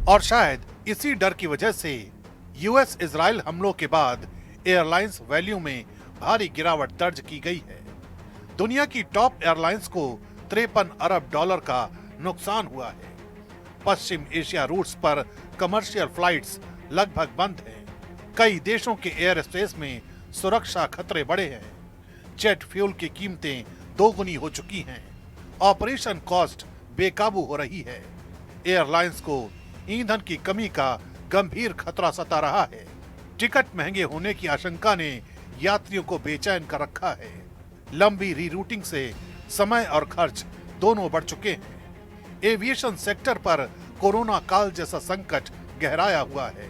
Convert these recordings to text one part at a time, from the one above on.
और शायद इसी डर की वजह से यूएस इजराइल हमलों के बाद एयरलाइंस वैल्यू में भारी गिरावट दर्ज की गई है। दुनिया की टॉप एयरलाइंस को 53 अरब डॉलर का नुकसान हुआ है। पश्चिम एशिया रूट्स पर कमर्शियल फ्लाइट्स लगभग बंद हैं। कई देशों के एयर स्पेस में सुरक्षा खतरे बढ़े हैं। जेट फ्यूल की कीमतें दोगुनी हो चुकी हैं। ऑपरेशन कॉस्ट बेकाबू हो रही है। एयरलाइंस को ईंधन की कमी का गंभीर खतरा सता रहा है। टिकट महंगे होने की आशंका ने यात्रियों को बेचैन कर रखा है। लंबी रीरूटिंग से समय और खर्च दोनों बढ़ चुके हैं। एविएशन सेक्टर पर कोरोना काल जैसा संकट गहराया हुआ है।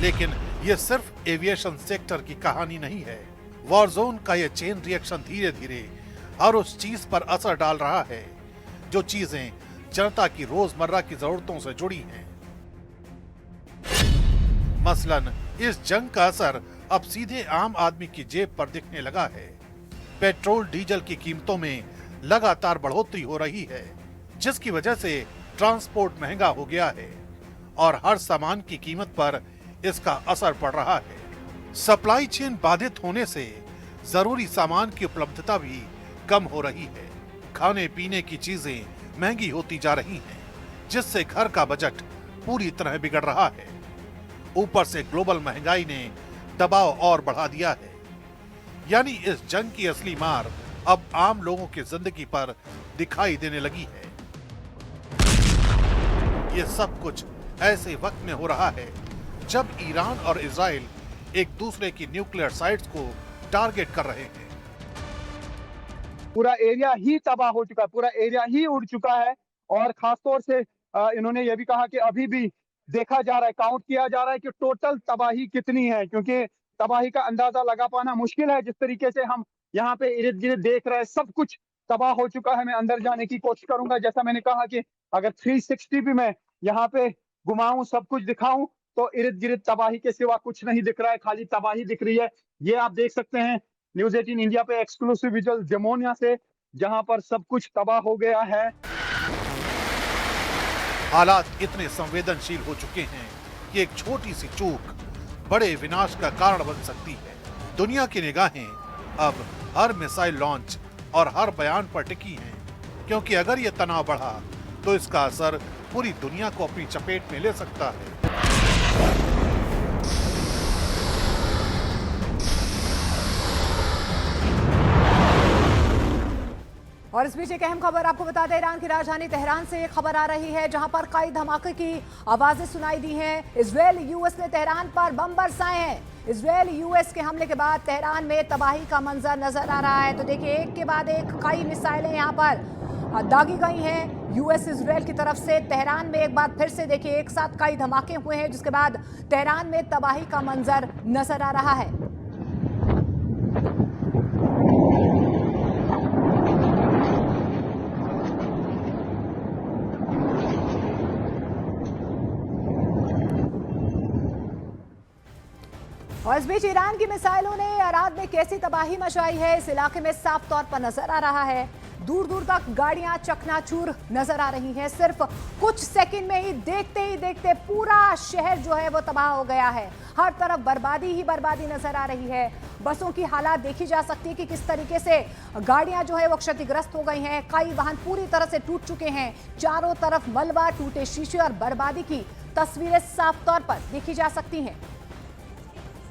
लेकिन यह सिर्फ एविएशन सेक्टर की कहानी नहीं है। वॉर जोन का यह चेन रिएक्शन धीरे धीरे हर उस चीज पर असर डाल रहा है जो चीजें जनता की रोजमर्रा की जरूरतों से जुड़ी हैं। मसलन इस जंग का असर अब सीधे आम आदमी की जेब पर दिखने लगा है। पेट्रोल डीजल की कीमतों में लगातार बढ़ोतरी हो रही है, जिसकी वजह से ट्रांसपोर्ट महंगा हो गया है और हर सामान की कीमत पर इसका असर पड़ रहा है। सप्लाई चेन बाधित होने से जरूरी सामान की उपलब्धता भी कम हो रही है। खाने पीने की चीजें महंगी होती जा रही हैं, जिससे घर का बजट पूरी तरह बिगड़ रहा है। ऊपर से ग्लोबल महंगाई ने दबाव और बढ़ा दिया है। यानी इस जंग की असली मार अब आम लोगों की जिंदगी पर दिखाई देने लगी है। ये सब कुछ ऐसे वक्त में हो रहा है जब ईरान और इजराइल एक दूसरे की न्यूक्लियर साइट्स को टारगेट कर रहे हैं। पूरा एरिया ही तबाह हो चुका है, पूरा एरिया ही उड़ चुका है। और खासतौर से इन्होंने ये भी कहा कि अभी भी देखा जा रहा है, काउंट किया जा रहा है कि टोटल तबाही कितनी है, क्योंकि तबाही का अंदाजा लगा पाना मुश्किल है। जिस तरीके से हम यहाँ पे इर्द गिर्द देख रहे हैं, सब कुछ तबाह हो चुका है। मैं अंदर जाने की कोशिश करूंगा। जैसा मैंने कहा कि अगर 360 भी मैं यहाँ पे घुमाऊं, सब कुछ दिखाऊं, तो इर्द गिर्द तबाही के सिवा कुछ नहीं दिख रहा है, खाली तबाही दिख रही है। ये आप देख सकते हैं न्यूज 18 इंडिया पे एक्सक्लूसिव विजुअल जमोनिया से, जहां पर सब कुछ तबाह हो गया है। हालात इतने संवेदनशील हो चुके हैं कि एक छोटी सी चूक बड़े विनाश का कारण बन सकती है। दुनिया की निगाहें अब हर मिसाइल लॉन्च और हर बयान पर टिकी हैं, क्योंकि अगर ये तनाव बढ़ा तो इसका असर पूरी दुनिया को अपनी चपेट में ले सकता है। और इस बीच एक अहम खबर आपको बता दें, ईरान की राजधानी तेहरान से एक खबर आ रही है जहां पर कई धमाके की आवाजें सुनाई दी हैं। इजरायल यूएस ने तेहरान पर बम बरसाए हैं। इजरायल यूएस के हमले के बाद तेहरान में तबाही का मंजर नजर आ रहा है। तो देखिए, एक के बाद एक कई मिसाइलें यहां पर दागी गई हैं यूएस इजरायल की तरफ से। तेहरान में एक बार फिर से देखिए, एक साथ कई धमाके हुए हैं, जिसके बाद तेहरान में तबाही का मंजर नजर आ रहा है। और इस बीच ईरान की मिसाइलों ने अराद में कैसी तबाही मचाई है, इस इलाके में साफ तौर पर नजर आ रहा है। दूर दूर तक गाड़ियां चकनाचूर नजर आ रही हैं। सिर्फ कुछ सेकंड में ही देखते पूरा शहर जो है वो तबाह हो गया है। हर तरफ बर्बादी ही बर्बादी नजर आ रही है। बसों की हालात देखी जा सकती है कि किस तरीके से गाड़ियां जो है वो क्षतिग्रस्त हो गई हैं। कई वाहन पूरी तरह से टूट चुके हैं। चारों तरफ मलबा, टूटे शीशे और बर्बादी की तस्वीरें साफ तौर पर देखी जा सकती हैं।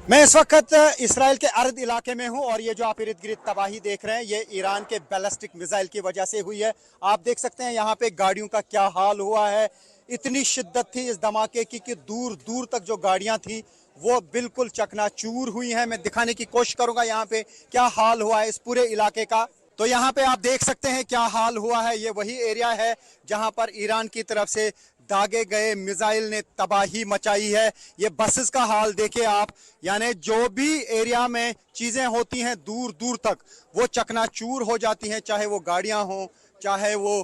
मैं इस वक्त इसराइल के अर्द इलाके में हूं और ये जो आप इर्द गिर्द तबाही देख रहे हैं, ये ईरान के बैलिस्टिक मिसाइल की वजह से हुई है। आप देख सकते हैं यहाँ पे गाड़ियों का क्या हाल हुआ है। इतनी शिद्दत थी इस धमाके की कि दूर दूर तक जो गाड़ियां थी वो बिल्कुल चकनाचूर हुई हैं। मैं दिखाने की कोशिश करूंगा यहाँ पे क्या हाल हुआ है इस पूरे इलाके का। तो यहाँ पे आप देख सकते हैं क्या हाल हुआ है। ये वही एरिया है जहाँ पर ईरान की तरफ से दागे गए मिसाइल ने तबाही मचाई है। ये बसेस का हाल देखिए आप, यानी जो भी एरिया में चीजें होती हैं दूर दूर तक वो चकनाचूर हो जाती हैं, चाहे वो गाड़ियां हों, चाहे वो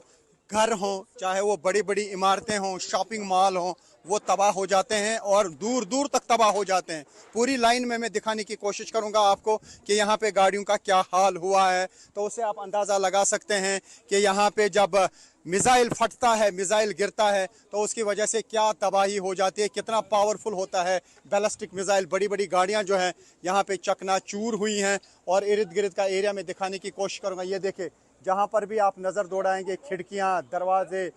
घर हों, चाहे वो बड़ी बड़ी इमारतें हों, शॉपिंग मॉल हों, वो तबाह हो जाते हैं और दूर दूर तक तबाह हो जाते हैं। पूरी लाइन में मैं दिखाने की कोशिश करूंगा आपको कि यहाँ पे गाड़ियों का क्या हाल हुआ है, तो उससे आप अंदाज़ा लगा सकते हैं कि यहाँ पे जब मिसाइल फटता है, मिसाइल गिरता है तो उसकी वजह से क्या तबाही हो जाती है, कितना पावरफुल होता है बैलिस्टिक मिसाइल। बड़ी बड़ी गाड़ियां जो हैं यहाँ पे चकनाचूर हुई हैं और इर्द गिर्द का एरिया में दिखाने की कोशिश करूँगा। ये देखे, जहाँ पर भी आप नज़र दौड़ाएंगे, खिड़कियाँ, दरवाजे,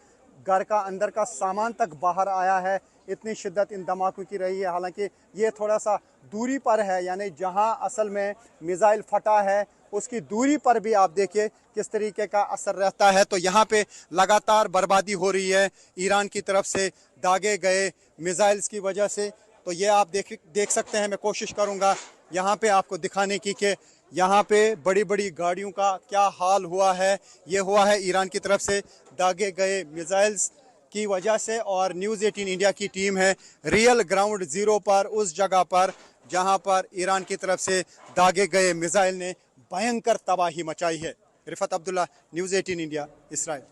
घर का अंदर का सामान तक बाहर आया है। इतनी शिद्दत इन धमाकों की रही है। हालांकि ये थोड़ा सा दूरी पर है, यानी जहां असल में मिसाइल फटा है उसकी दूरी पर भी आप देखिए किस तरीके का असर रहता है। तो यहाँ पे लगातार बर्बादी हो रही है ईरान की तरफ से दागे गए मिसाइल्स की वजह से। तो ये आप देख सकते हैं। मैं कोशिश करूँगा यहाँ पे आपको दिखाने की कि यहाँ पे बड़ी बड़ी गाड़ियों का क्या हाल हुआ है। ये हुआ है ईरान की तरफ से दागे गए मिसाइल्स की वजह से। और न्यूज़ 18 इंडिया की टीम है रियल ग्राउंड ज़ीरो पर, उस जगह पर जहां पर ईरान की तरफ से दागे गए मिसाइल ने भयंकर तबाही मचाई है। Rifat Abdullah, news 18 India, Israel.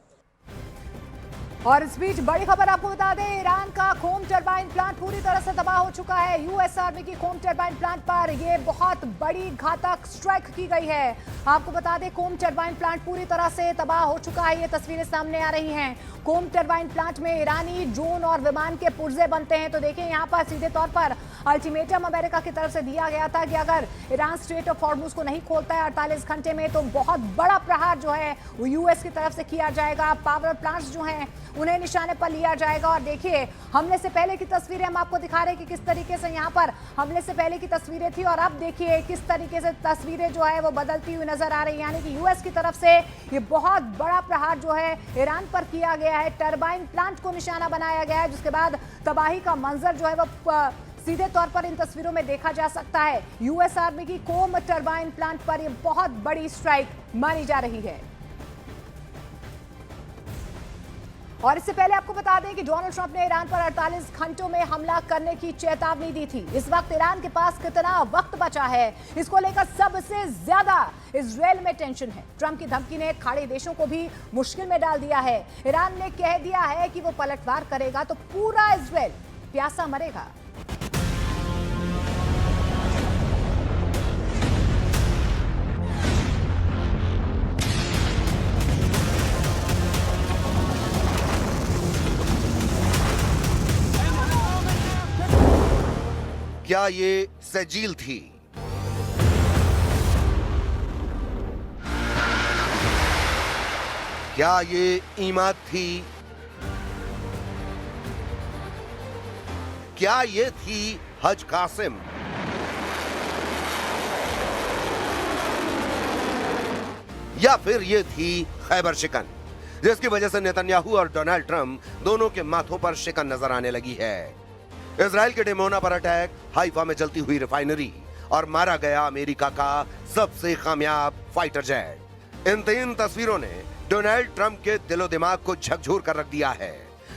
और इस बीच बड़ी खबर आपको बता दें, ईरान का कोम टरबाइन प्लांट पूरी तरह से तबाह हो चुका है। यूएस आर्मी की कोम टरबाइन प्लांट पर यह बहुत बड़ी घातक स्ट्राइक की गई है। आपको बता दें, कोम टरबाइन प्लांट पूरी तरह से तबाह हो चुका है। ये तस्वीरें सामने आ रही हैं। कोम टरबाइन प्लांट में ईरानी ड्रोन और विमान के पुर्जे बनते हैं। तो देखिए, यहाँ पर सीधे तौर पर अल्टीमेटम अमेरिका की तरफ से दिया गया था कि अगर ईरान स्ट्रेट ऑफ हॉर्मुज को नहीं खोलता है 48 घंटे में, तो बहुत बड़ा प्रहार जो है वो यूएस की तरफ से किया जाएगा। पावर प्लांट्स जो हैं उन्हें निशाने पर लिया जाएगा। और देखिए, हमले से पहले की तस्वीरें हम आपको दिखा रहे हैं कि किस तरीके से यहाँ पर हमले से पहले की तस्वीरें थी और अब देखिए किस तरीके से तस्वीरें जो है वो बदलती हुई नजर आ रही है। यानी कि यूएस की तरफ से ये बहुत बड़ा प्रहार जो है ईरान पर किया गया है। टरबाइन प्लांट को निशाना बनाया गया है, जिसके बाद तबाही का मंजर जो है वो सीधे तौर पर इन तस्वीरों में देखा जा सकता है। यूएस आर्मी की कोम टरबाइन प्लांट पर यह बहुत बड़ी स्ट्राइक मानी जा रही है। और इससे पहले आपको बता दें कि डोनाल्ड ट्रंप ने ईरान पर 48 घंटों में हमला करने की चेतावनी दी थी। इस वक्त ईरान के पास कितना वक्त बचा है, इसको लेकर सबसे ज्यादा इजरायल में टेंशन है। ट्रंप की धमकी ने खाड़ी देशों को भी मुश्किल में डाल दिया है। ईरान ने कह दिया है कि वो पलटवार करेगा तो पूरा इजरायल प्यासा मरेगा। क्या ये सजील थी? क्या ये ईमाद थी? क्या ये थी हज कासिम? या फिर ये थी खैबर शिकन, जिसकी वजह से नेतन्याहू और डोनाल्ड ट्रंप दोनों के माथों पर शिकन नजर आने लगी है। इजराइल के डिमोना पर अटैक, हाइफा में जलती हुई रिफाइनरी और मारा गया अमेरिका का सबसे कामयाब फाइटर जेट। इन 3 तस्वीरों ने डोनाल्ड ट्रंप के दिलो दिमाग को झकझोर कर रख दिया है।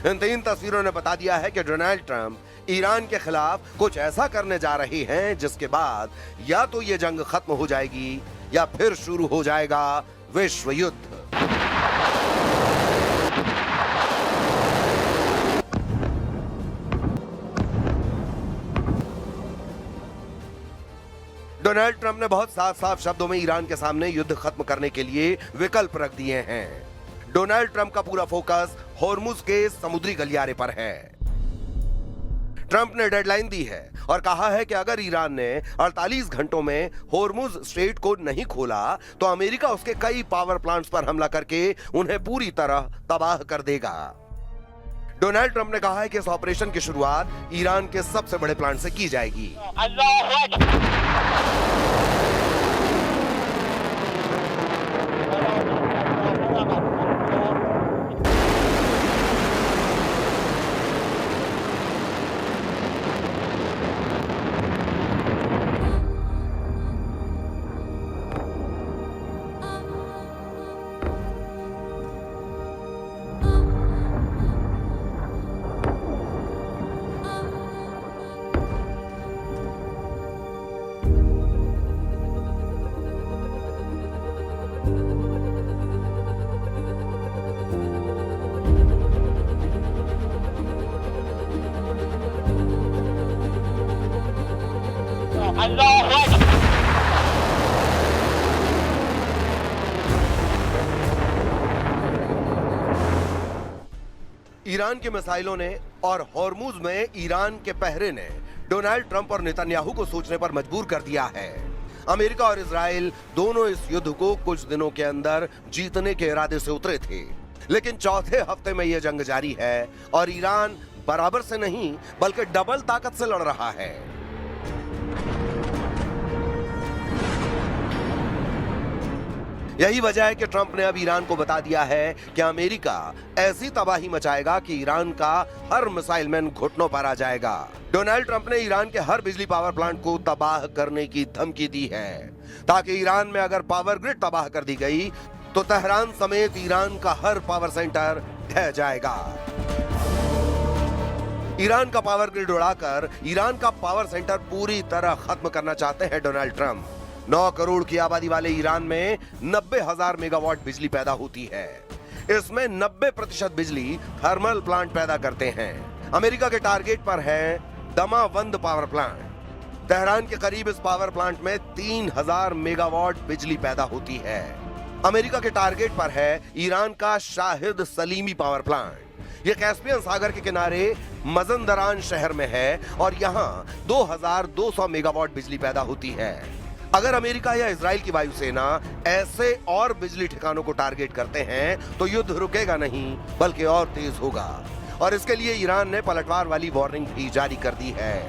इन 3 तस्वीरों ने बता दिया है कि डोनाल्ड ट्रंप ईरान के खिलाफ कुछ ऐसा करने जा रहे हैं जिसके बाद या तो ये जंग खत्म हो जाएगी या फिर शुरू हो जाएगा विश्व युद्ध। डोनाल्ड ट्रंप ने बहुत साफ साफ शब्दों में ईरान के सामने युद्ध खत्म करने के लिए विकल्प रख दिए हैं। डोनाल्ड ट्रंप का पूरा फोकस होर्मुज के समुद्री गलियारे पर है। ट्रंप ने डेडलाइन दी है और कहा है कि अगर ईरान ने 48 घंटों में होर्मुज स्ट्रेट को नहीं खोला तो अमेरिका उसके कई पावर प्लांट्स पर हमला करके उन्हें पूरी तरह तबाह कर देगा। डोनाल्ड ट्रंप ने कहा है कि इस ऑपरेशन की शुरुआत ईरान के सबसे बड़े प्लांट से की जाएगी। ईरान के मिसाइलों ने और हॉर्मुज में ईरान के पहरे ने डोनाल्ड ट्रंप और नेतन्याहू को सोचने पर मजबूर कर दिया है। अमेरिका और इजराइल दोनों इस युद्ध को कुछ दिनों के अंदर जीतने के इरादे से उतरे थे, लेकिन चौथे हफ्ते में यह जंग जारी है और ईरान बराबर से नहीं बल्कि डबल ताकत से लड़ रहा है। यही वजह है कि ट्रंप ने अब ईरान को बता दिया है कि अमेरिका ऐसी तबाही मचाएगा कि ईरान का हर मिसाइल मैन घुटनों पर आ जाएगा। डोनाल्ड ट्रंप ने ईरान के हर बिजली पावर प्लांट को तबाह करने की धमकी दी है, ताकि ईरान में अगर पावर ग्रिड तबाह कर दी गई तो तेहरान समेत ईरान का हर पावर सेंटर ढह जाएगा। ईरान का पावर ग्रिड उड़ाकर ईरान का पावर सेंटर पूरी तरह खत्म करना चाहते हैं डोनाल्ड ट्रंप। 9 करोड़ की आबादी वाले ईरान में 90,000 मेगावाट बिजली पैदा होती है। इसमें 90% बिजली थर्मल प्लांट पैदा करते हैं। अमेरिका के टारगेट पर है दमावंद पावर प्लांट। तेहरान के करीब इस पावर प्लांट में 3000 मेगावाट बिजली पैदा होती है। अमेरिका के टारगेट पर है ईरान का शाहिद सलीमी पावर प्लांट। यह कैस्पियन सागर के किनारे मजंदरान शहर में है और यहाँ 2200 मेगावाट बिजली पैदा होती है। अगर अमेरिका या इजराइल की वायुसेना ऐसे और बिजली ठिकानों को टारगेट करते हैं तो युद्ध रुकेगा नहीं बल्कि और तेज होगा, और इसके लिए ईरान ने पलटवार वाली वार्निंग भी जारी कर दी है।